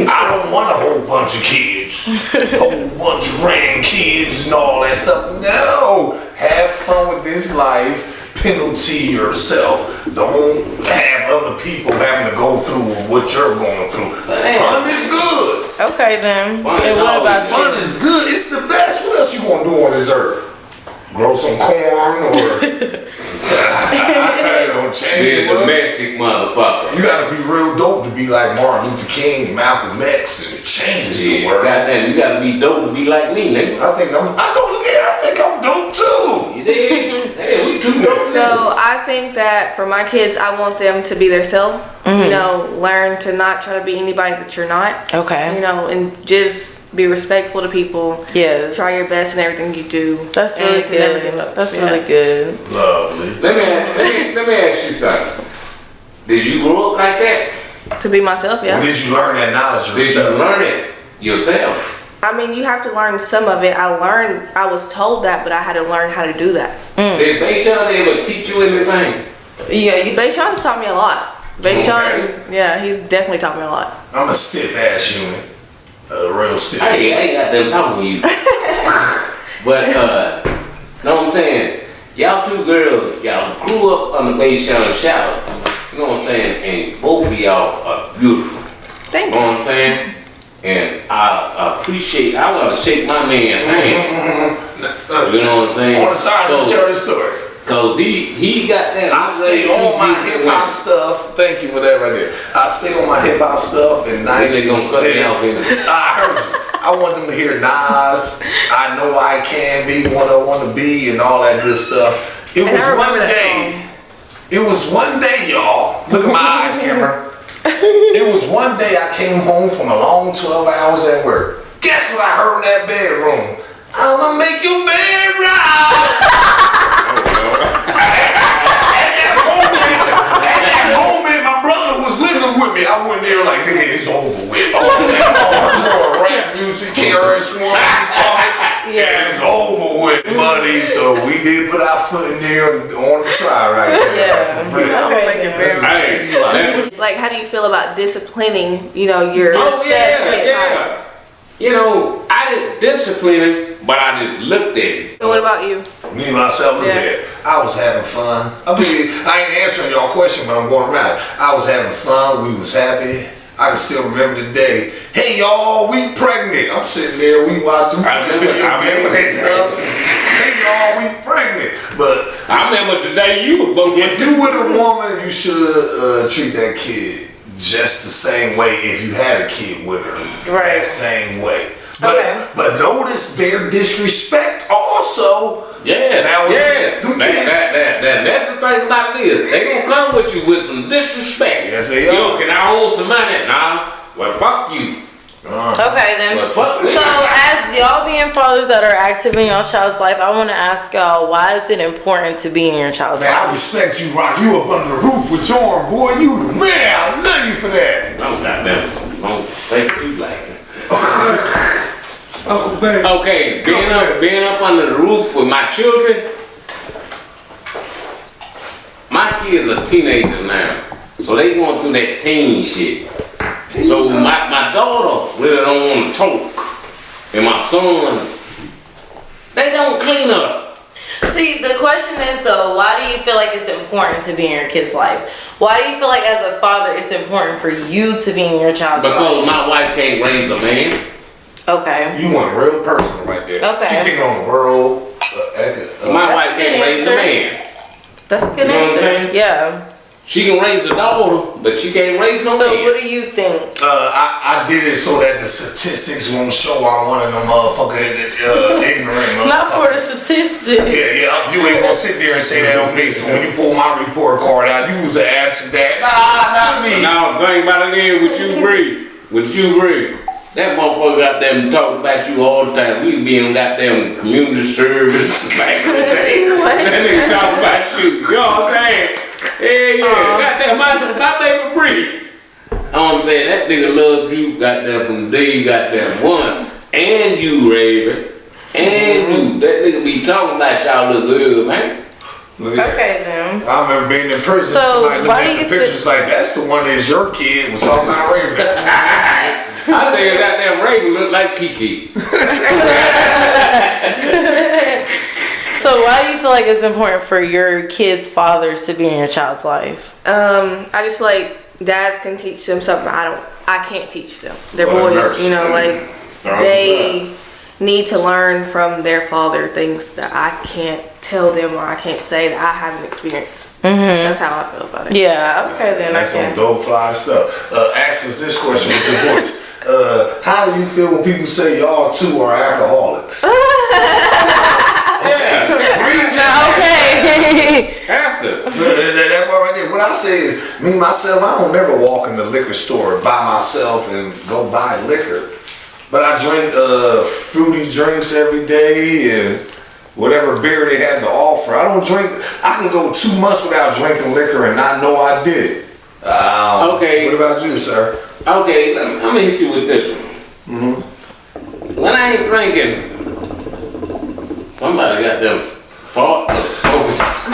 [SPEAKER 2] I don't want a whole bunch of kids, a whole bunch of grandkids and all that stuff. No, have fun with this life. Penalty yourself. Don't have other people having to go through what you're going through. Fun is good.
[SPEAKER 3] Okay then. And what about
[SPEAKER 2] Fun is good. It's the best. What else you gonna do on this earth? Grow some corn or I don't change the world.
[SPEAKER 1] domestic motherfucker.
[SPEAKER 2] You gotta be real dope to be like Martin Luther King, Malcolm X, and it changes the world.
[SPEAKER 1] Goddamn, you gotta be dope to be like me, nigga.
[SPEAKER 2] I think I'm dope too.
[SPEAKER 1] You dig? Hey, we too dope.
[SPEAKER 4] So I think that for my kids, I want them to be themselves. You know, learn to not try to be anybody that you're not.
[SPEAKER 3] Okay.
[SPEAKER 4] You know, and just be respectful to people.
[SPEAKER 3] Yes.
[SPEAKER 4] Try your best in everything you do.
[SPEAKER 3] That's
[SPEAKER 4] and
[SPEAKER 3] really
[SPEAKER 4] to never give
[SPEAKER 3] good.
[SPEAKER 4] up.
[SPEAKER 3] That's
[SPEAKER 4] Yeah.
[SPEAKER 3] really good.
[SPEAKER 2] Lovely.
[SPEAKER 1] Let me ask you something. Did you grow up like that?
[SPEAKER 4] To be myself, yeah.
[SPEAKER 2] Or did you learn that knowledge
[SPEAKER 1] Did you
[SPEAKER 2] yourself?
[SPEAKER 1] learn it yourself?
[SPEAKER 4] I mean, you have to learn some of it. I was told that, but I had to learn how to do that.
[SPEAKER 1] Did Bayshawn ever teach you anything?
[SPEAKER 3] Yeah,
[SPEAKER 4] Bayshawn's taught me a lot. Bayshawn, yeah, he's definitely taught me a lot.
[SPEAKER 2] I'm a stiff ass human. A real stiff.
[SPEAKER 1] I ain't got them talking to you. But, know what I'm saying? Y'all two girls, y'all grew up under Bayshawn's shadow. You know what I'm saying? And both of y'all are beautiful.
[SPEAKER 4] Thank
[SPEAKER 1] You know
[SPEAKER 4] you.
[SPEAKER 1] what I'm saying? And I appreciate, I want to shake my man's hand. You know what I'm saying?
[SPEAKER 2] On the side, let me tell the story.
[SPEAKER 1] Cause he got that.
[SPEAKER 2] I stay on my hip hop stuff. Thank you for that right there. I stay on my hip hop stuff and nice
[SPEAKER 1] They
[SPEAKER 2] and
[SPEAKER 1] gonna cut me out
[SPEAKER 2] stiff.
[SPEAKER 1] here.
[SPEAKER 2] I heard you. I want them to hear Nas. I know I can be what I want to be and all that good stuff. It
[SPEAKER 4] And
[SPEAKER 2] was
[SPEAKER 4] I remember
[SPEAKER 2] one
[SPEAKER 4] that
[SPEAKER 2] day. It was one day, y'all. Look at my eyes, camera. It was one day I came home from a long 12 hours at work. Guess what I heard in that bedroom? I'ma make your bed right. At that moment, my brother was living with me. I went there like, nigga, it's over with. All that hardcore rap music, KRS One, yeah, it's over with, buddy. So we did put our foot in there on the try right there.
[SPEAKER 3] Yeah.
[SPEAKER 2] For real.
[SPEAKER 3] Okay.
[SPEAKER 2] That's what changed my life.
[SPEAKER 4] Like, how do you feel about disciplining, you know, your
[SPEAKER 1] Oh
[SPEAKER 4] steps?
[SPEAKER 1] yeah. You know, I didn't discipline him, but I just looked at him.
[SPEAKER 4] So what about you?
[SPEAKER 2] Me myself, look at it. I was having fun. I mean, I ain't answering y'all question, but I'm going around. I was having fun. We was happy. I can still remember the day. Hey y'all, we pregnant. I'm sitting there, we watching video games and stuff. Hey y'all, we pregnant. But
[SPEAKER 1] I remember the day you was supposed to
[SPEAKER 2] if you with a woman, you should treat that kid just the same way if you had a kid with her.
[SPEAKER 3] Right.
[SPEAKER 2] That same way. But,
[SPEAKER 3] Okay.
[SPEAKER 2] but notice their disrespect also.
[SPEAKER 1] Yes,
[SPEAKER 2] Now,
[SPEAKER 1] yes.
[SPEAKER 2] them kids-
[SPEAKER 1] That's the thing about it is, they gonna come with you with some disrespect.
[SPEAKER 2] Yes, they
[SPEAKER 1] Yo,
[SPEAKER 2] are.
[SPEAKER 1] can I hold some money? Nah. Well, fuck you.
[SPEAKER 3] Okay then.
[SPEAKER 1] Well, fuck me.
[SPEAKER 3] So as y'all being fathers that are active in your child's life, I want to ask y'all, why is it important to be in your child's
[SPEAKER 2] Man, I
[SPEAKER 3] life?
[SPEAKER 2] respect you, Rock. You up under the roof with Jordan, boy. You the man. I love you for that.
[SPEAKER 1] Don't goddamn. Don't think you like it.
[SPEAKER 2] Oh, man.
[SPEAKER 1] Okay, being up under the roof with my children. My kids are teenagers now, so they going through that teen shit. So my daughter really don't want to talk, and my son, they don't clean up.
[SPEAKER 3] See, the question is though, why do you feel like it's important to be in your kid's life? Why do you feel like as a father it's important for you to be in your child's
[SPEAKER 1] Because
[SPEAKER 3] life?
[SPEAKER 1] my wife can't raise a man.
[SPEAKER 3] Okay.
[SPEAKER 2] You went real personal right there.
[SPEAKER 3] Okay.
[SPEAKER 2] She thinking on the world.
[SPEAKER 1] My
[SPEAKER 3] That's
[SPEAKER 1] wife
[SPEAKER 3] a good
[SPEAKER 1] can't raise a
[SPEAKER 3] answer.
[SPEAKER 1] man.
[SPEAKER 3] That's a good
[SPEAKER 1] You know what I'm
[SPEAKER 3] answer.
[SPEAKER 1] saying?
[SPEAKER 3] Yeah.
[SPEAKER 1] She can raise a daughter, but she can't raise no
[SPEAKER 3] So
[SPEAKER 1] man.
[SPEAKER 3] what do you think?
[SPEAKER 2] I did it so that the statistics won't show I'm one of them ignorant
[SPEAKER 3] Not for the
[SPEAKER 2] motherfuckers.
[SPEAKER 3] statistics.
[SPEAKER 2] Yeah, you ain't gonna sit there and say that on me. So when you pull my report card out, you was an absent dad. Nah, not me.
[SPEAKER 1] Now the thing about it is, would you agree? That motherfucker got them talking about you all the time. We be in goddamn community service back in the day. That nigga talking about you. You know what I'm saying? Hey, yeah, goddamn, my baby Bree. You know what I'm saying? That nigga loved you, goddamn, from the day you goddamn one. And you, Raven. And you. That nigga be talking about y'all little girl, man.
[SPEAKER 2] Look at
[SPEAKER 3] Okay then.
[SPEAKER 2] that. I remember being in prison.
[SPEAKER 3] So,
[SPEAKER 2] Somebody
[SPEAKER 3] why
[SPEAKER 2] looked
[SPEAKER 3] do
[SPEAKER 2] at the
[SPEAKER 3] you feel-
[SPEAKER 2] pictures like, that's the one that's your kid. Was talking about Raven.
[SPEAKER 1] I say goddamn Raven look like Kiki.
[SPEAKER 3] So why do you feel like it's important for your kids' fathers to be in your child's life?
[SPEAKER 4] I just feel like dads can teach them something I can't teach them. They're
[SPEAKER 2] Well,
[SPEAKER 4] boys,
[SPEAKER 2] nurse.
[SPEAKER 4] you know, like they need to learn from their father things that I can't tell them or I can't say that I haven't experienced. That's how I feel about it.
[SPEAKER 3] Yeah, okay, then
[SPEAKER 2] That's some dope fly stuff. Ask us this question with your voice. How do you feel when people say y'all two are alcoholics?
[SPEAKER 3] Okay.
[SPEAKER 1] Ask us.
[SPEAKER 2] That part right there. What I say is, me myself, I don't never walk in the liquor store by myself and go buy liquor. But I drink fruity drinks every day and whatever beer they have to offer. I don't drink. I can go 2 months without drinking liquor and not know I did it.
[SPEAKER 1] Okay.
[SPEAKER 2] What about you, sir?
[SPEAKER 1] Okay, I'm gonna hit you with this one. When I ain't drinking, somebody got them fault or focus.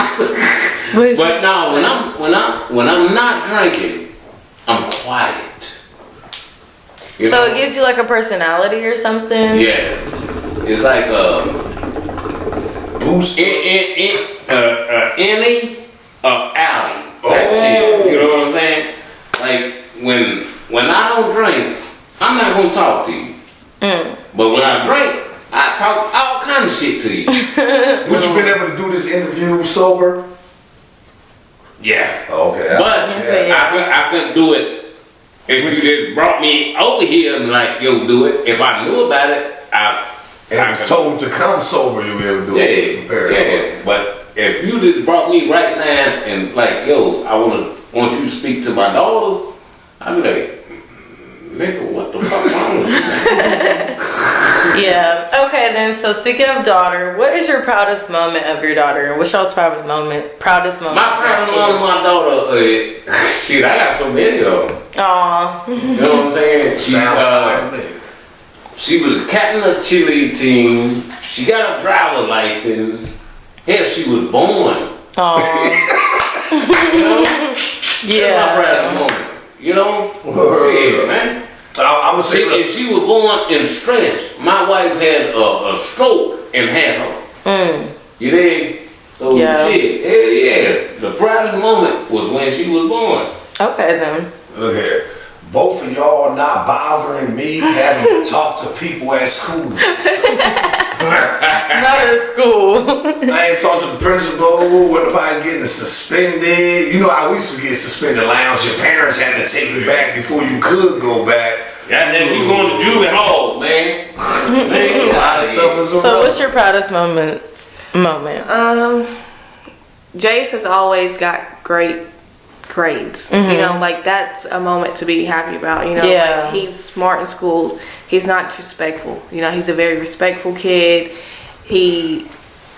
[SPEAKER 1] But no, when I'm not drinking, I'm quiet. You
[SPEAKER 3] So
[SPEAKER 1] know?
[SPEAKER 3] it gives you like a personality or something?
[SPEAKER 1] Yes, it's like
[SPEAKER 2] Boost.
[SPEAKER 1] Innie alley.
[SPEAKER 2] Oh.
[SPEAKER 1] You know what I'm saying? Like when I don't drink, I'm not gonna talk to you. But when I drink, I talk all kind of shit to you.
[SPEAKER 2] Would you been able to do this interview sober?
[SPEAKER 1] Yeah.
[SPEAKER 2] Okay.
[SPEAKER 1] But
[SPEAKER 3] yeah.
[SPEAKER 1] I couldn't do it if you just brought me over here and like, yo, do it. If I knew about it, I
[SPEAKER 2] was told to come sober, you'll be able to do it.
[SPEAKER 1] Yeah. But if you just brought me right now and like, yo, I want you to speak to my daughters, I'd be like, nigga, what the fuck wrong with you, man?
[SPEAKER 3] Yeah. Okay, then. So speaking of daughter, what is your proudest moment of your daughter? And what's y'all's proudest moment?
[SPEAKER 1] My proudest moment of my daughter, shit, I got so many of them.
[SPEAKER 3] Aw.
[SPEAKER 1] You know what I'm saying? She was captain of the cheerleading team. She got a driver license. Hell, she was born.
[SPEAKER 3] Aw.
[SPEAKER 1] You know?
[SPEAKER 3] Yeah.
[SPEAKER 1] That's my proudest moment. You know? Yeah, man.
[SPEAKER 2] I'm gonna say,
[SPEAKER 1] If she was born in stress, my wife had a stroke and had her. You dig? So shit, hell yeah. The proudest moment was when she was born.
[SPEAKER 3] Okay then.
[SPEAKER 2] look here. Both of y'all not bothering me having to talk to people at school.
[SPEAKER 3] Not at school.
[SPEAKER 2] I ain't talked to the principal, when nobody getting suspended. You know how we used to get suspended lounge. Your parents had to take you back before you could go back.
[SPEAKER 1] Yeah, then you going to juvenile, man.
[SPEAKER 2] A lot of stuff is around.
[SPEAKER 3] So what's your proudest moment?
[SPEAKER 4] Jace has always got great grades. You know, like that's a moment to be happy about. You know, like he's smart in school. He's not disrespectful. You know, he's a very respectful kid. He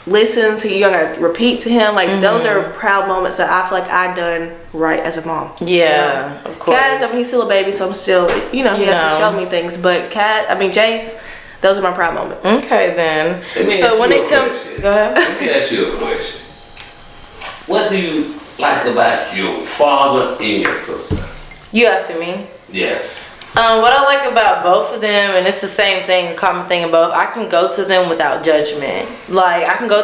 [SPEAKER 4] listens. You're gonna repeat to him. Like those are proud moments that I feel like I done right as a mom.
[SPEAKER 3] Yeah, of course.
[SPEAKER 4] Kat, I mean, he's still a baby, so I'm still, you know, he has to show me things. But Jace, those are my proud moments.
[SPEAKER 3] Okay then. So when it comes, go ahead.
[SPEAKER 1] Let me ask you a question. What do you like about your father and your sister?
[SPEAKER 3] You asking me?
[SPEAKER 1] Yes.
[SPEAKER 3] What I like about both of them, and it's the same thing, common thing in both, I can go to them without judgment. Like, I can go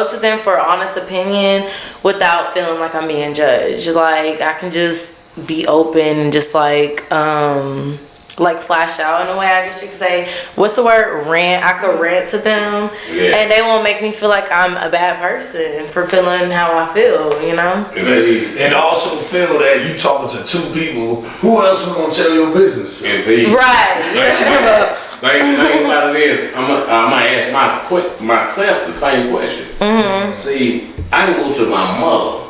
[SPEAKER 3] to them for an honest opinion without feeling like I'm being judged. Like, I can just be open and just like flash out in a way, I guess you could say. What's the word? Rant. I could rant to them, and they won't make me feel like I'm a bad person for feeling how I feel, you know?
[SPEAKER 2] And also feel that you talking to two people, who else was gonna tell your business?
[SPEAKER 3] Right.
[SPEAKER 1] Thing about it is, I might ask myself the same question. See, I can go to my mother,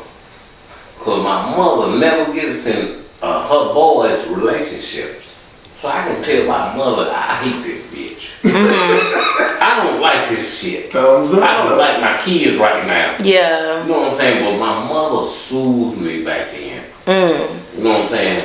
[SPEAKER 1] because my mother never gets in her boys' relationships. So I can tell my mother, I hate this bitch. I don't like this shit.
[SPEAKER 2] Thumbs up.
[SPEAKER 1] I don't like my kids right now.
[SPEAKER 3] Yeah.
[SPEAKER 1] You know what I'm saying? But my mother soothed me back in. You know what I'm saying?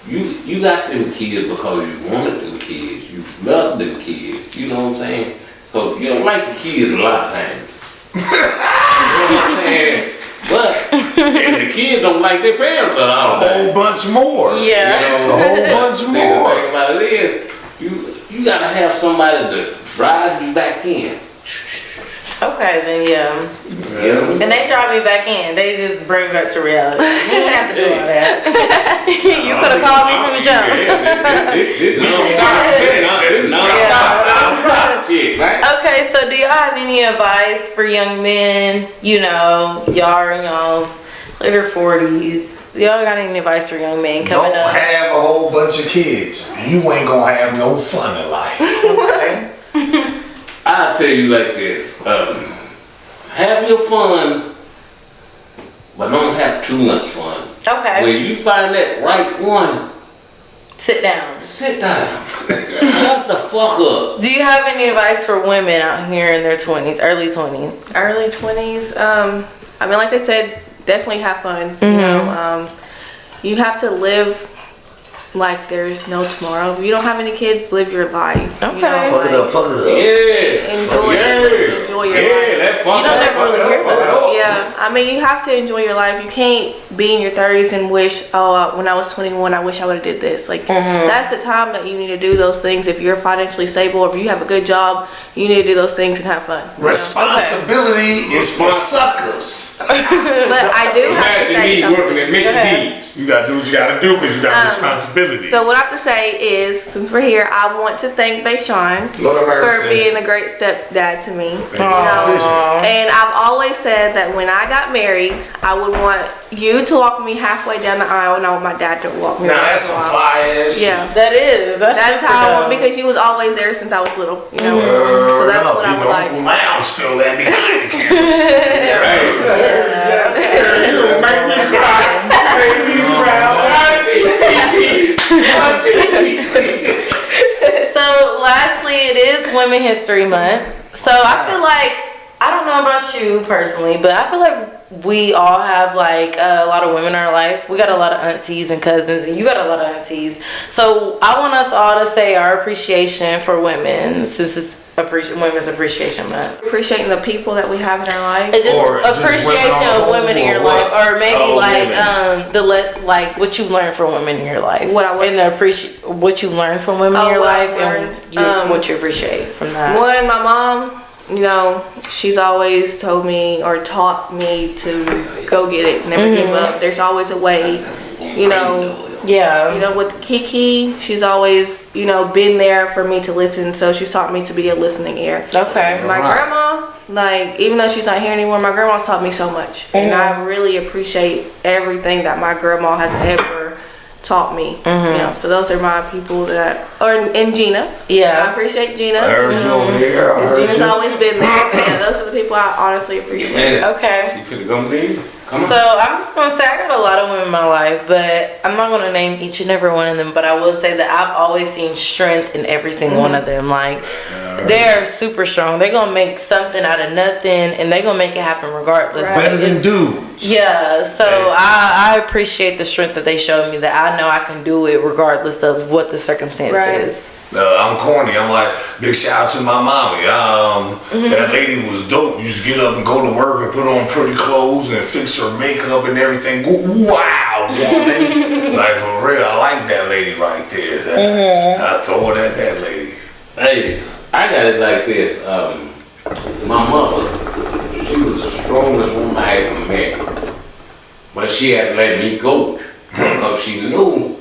[SPEAKER 1] You got them kids because you wanted them kids. You love them kids. You know what I'm saying? So you don't like the kids a lot of times. You know what I'm saying? But and the kids don't like their parents a lot of times.
[SPEAKER 2] A whole bunch more.
[SPEAKER 3] Yeah.
[SPEAKER 2] A whole bunch more.
[SPEAKER 1] The thing about it is, you gotta have somebody to drive you back in.
[SPEAKER 3] Okay, then and they drive me back in. They just bring me back to reality. You didn't have to do all that. You could have called me from the jump. Okay, so do y'all have any advice for young men? You know, y'all and y'all's later 40s. Y'all got any advice for young men coming
[SPEAKER 2] Don't
[SPEAKER 3] up?
[SPEAKER 2] have a whole bunch of kids. You ain't gonna have no fun in life.
[SPEAKER 3] Okay.
[SPEAKER 1] I'll tell you like this. Have your fun, but don't have too much fun.
[SPEAKER 3] Okay.
[SPEAKER 1] When you find that right one,
[SPEAKER 3] Sit down.
[SPEAKER 1] sit down. Shut the fuck up.
[SPEAKER 3] Do you have any advice for women out here in their 20s, early 20s?
[SPEAKER 4] Early 20s. I mean, like they said, definitely have fun. You know, you have to live like there's no tomorrow. If you don't have any kids, live your life.
[SPEAKER 3] Okay.
[SPEAKER 4] You know,
[SPEAKER 2] Fuck it up, fuck it up.
[SPEAKER 1] Yeah.
[SPEAKER 4] Enjoy your life.
[SPEAKER 1] That's fun.
[SPEAKER 3] You don't ever really hear that.
[SPEAKER 4] Yeah, I mean, you have to enjoy your life. You can't be in your 30s and wish, when I was 21, I wish I would have did this. Like, that's the time that you need to do those things. If you're financially stable, or if you have a good job, you need to do those things and have fun.
[SPEAKER 2] Responsibility is for suckers.
[SPEAKER 4] But I do have to say something.
[SPEAKER 1] Working at Mickey D's.
[SPEAKER 2] You gotta do what you gotta do because you got responsibilities.
[SPEAKER 4] So what I have to say is, since we're here, I want to thank Bayshawn
[SPEAKER 2] Lord have mercy.
[SPEAKER 4] for being a great stepdad to me. You
[SPEAKER 2] Aww.
[SPEAKER 4] know, and I've always said that when I got married, I would want you to walk me halfway down the aisle, and I want my dad to walk me.
[SPEAKER 2] Now that's some fly ass shit.
[SPEAKER 4] Yeah,
[SPEAKER 3] That is.
[SPEAKER 4] that's how I want, because you was always there since I was little. You know, so that's what I
[SPEAKER 2] Even
[SPEAKER 4] would like.
[SPEAKER 2] Uncle Lounge feel that behind the camera.
[SPEAKER 1] You don't make me cry. Make me
[SPEAKER 3] So, lastly, it is Women History Month. So, I feel like, I don't know about you personally, but I feel like we all have like a lot of women in our life. We got a lot of aunties and cousins, and you got a lot of aunties. So, I want us all to say our appreciation for women, since it's Women's Appreciation Month.
[SPEAKER 4] Appreciating the people that we have in our life.
[SPEAKER 3] It's just
[SPEAKER 2] Or just
[SPEAKER 3] appreciation
[SPEAKER 2] women on
[SPEAKER 3] of women in your
[SPEAKER 2] or what?
[SPEAKER 3] life, or maybe
[SPEAKER 1] Oh,
[SPEAKER 3] like
[SPEAKER 1] women.
[SPEAKER 3] like what you learned from women in your life.
[SPEAKER 4] What I learned-
[SPEAKER 3] and what you learned from women in
[SPEAKER 4] Oh,
[SPEAKER 3] your
[SPEAKER 4] what I
[SPEAKER 3] life,
[SPEAKER 4] learned,
[SPEAKER 3] and what you appreciate from that.
[SPEAKER 4] One, my mom, you know, she's always told me or taught me to go get it, never give up. There's always a way, you know.
[SPEAKER 3] Yeah.
[SPEAKER 4] You know, with Kiki, she's always, you know, been there for me to listen. So she's taught me to be a listening ear.
[SPEAKER 3] Okay.
[SPEAKER 4] My grandma, like, even though she's not here anymore, my grandma's taught me so much. And I really appreciate everything that my grandma has ever taught me. You know, so those are my people that, and Gina.
[SPEAKER 3] Yeah.
[SPEAKER 4] I appreciate Gina.
[SPEAKER 2] I heard you over there. I heard
[SPEAKER 4] Gina's
[SPEAKER 2] you.
[SPEAKER 4] always been there. Yeah, those are the people I honestly appreciate.
[SPEAKER 3] Okay.
[SPEAKER 1] She finna come leave. Come
[SPEAKER 3] So I'm just gonna say I got a lot of women in my life, but I'm not gonna name each and every one of them. But I will say that I've always seen strength in every single one of them. Like they're super strong. They're gonna make something out of nothing, and they're gonna make it happen regardless.
[SPEAKER 4] Right.
[SPEAKER 2] Better than dudes.
[SPEAKER 3] Yeah, so I appreciate the strength that they showed me, that I know I can do it regardless of what the circumstance is.
[SPEAKER 2] I'm corny. I'm like, big shout out to my mommy. That lady was dope. Used to get up and go to work and put on pretty clothes and fix her makeup and everything. Wow, woman. Like, for real, I like that lady right there. I throw it at that lady.
[SPEAKER 1] Hey, I got it like this. My mother, she was the strongest woman I ever met. But she had to let me go because she knew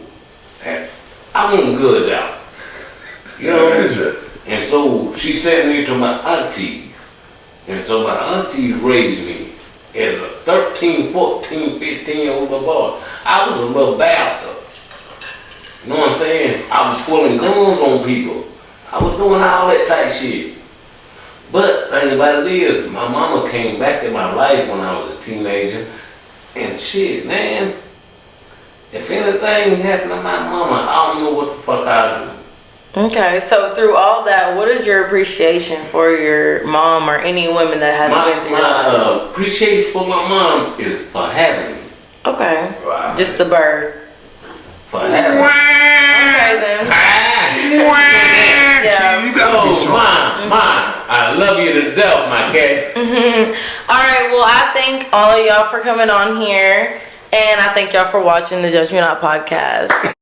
[SPEAKER 1] that I wasn't good out. You know? And so she sent me to my aunties. And so my aunties raised me as a 13, 14, 15-year-old boy. I was a little bastard. You know what I'm saying? I was pulling guns on people. I was doing all that type shit. But the thing about it is, my mama came back in my life when I was a teenager. And shit, man, if anything happened to my mama, I don't know what the fuck I'd do.
[SPEAKER 3] Okay, so through all that, what is your appreciation for your mom or any women that has been through your life?
[SPEAKER 1] My appreciation for my mom is for having me.
[SPEAKER 3] Okay,
[SPEAKER 2] Wow.
[SPEAKER 3] just the bird.
[SPEAKER 1] For having me.
[SPEAKER 3] Okay then. Yeah.
[SPEAKER 2] You gotta be strong.
[SPEAKER 1] Mom, I love you to death, my cat.
[SPEAKER 3] All right, well, I thank all of y'all for coming on here, and I thank y'all for watching the Judge Me Not podcast.